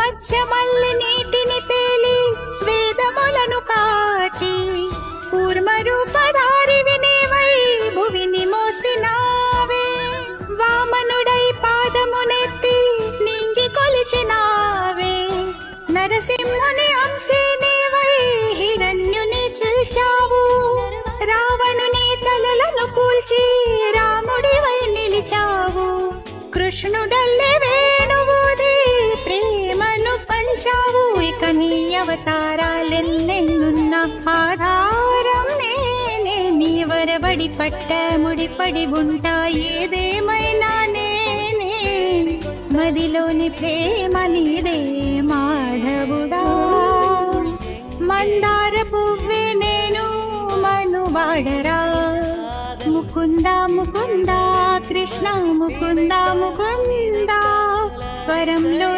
మత్స్యమల్లి నీటిని తేలి వేదములను కాచి కూర్మ రూపధారి వినేవై భువిని మోసినావే వామనుడై పాదమునెత్తి నింగి కొలిచినావే నరసింహుని అంశే నీవై హిరణ్యుని చిల్చావు రావణుని తలలను కూల్చి రాముడివై నిలిచావు కృష్ణుడల్లే వేణువుది ప్రేమను పంచావు ఇక నీ అవతారాలెన్నెన్నున్న ఆధారం నేనే నీ వరబడి పట్ట ముడిపడి ఉంటా ఏదేమైనా నేనే మదిలోని ప్రేమ నీదే మాధవుడా మందార పువ్వే నేను మనువాడరా ముకుంద ముకుంద కృష్ణ ముకుంద ముకుంద స్వరంలో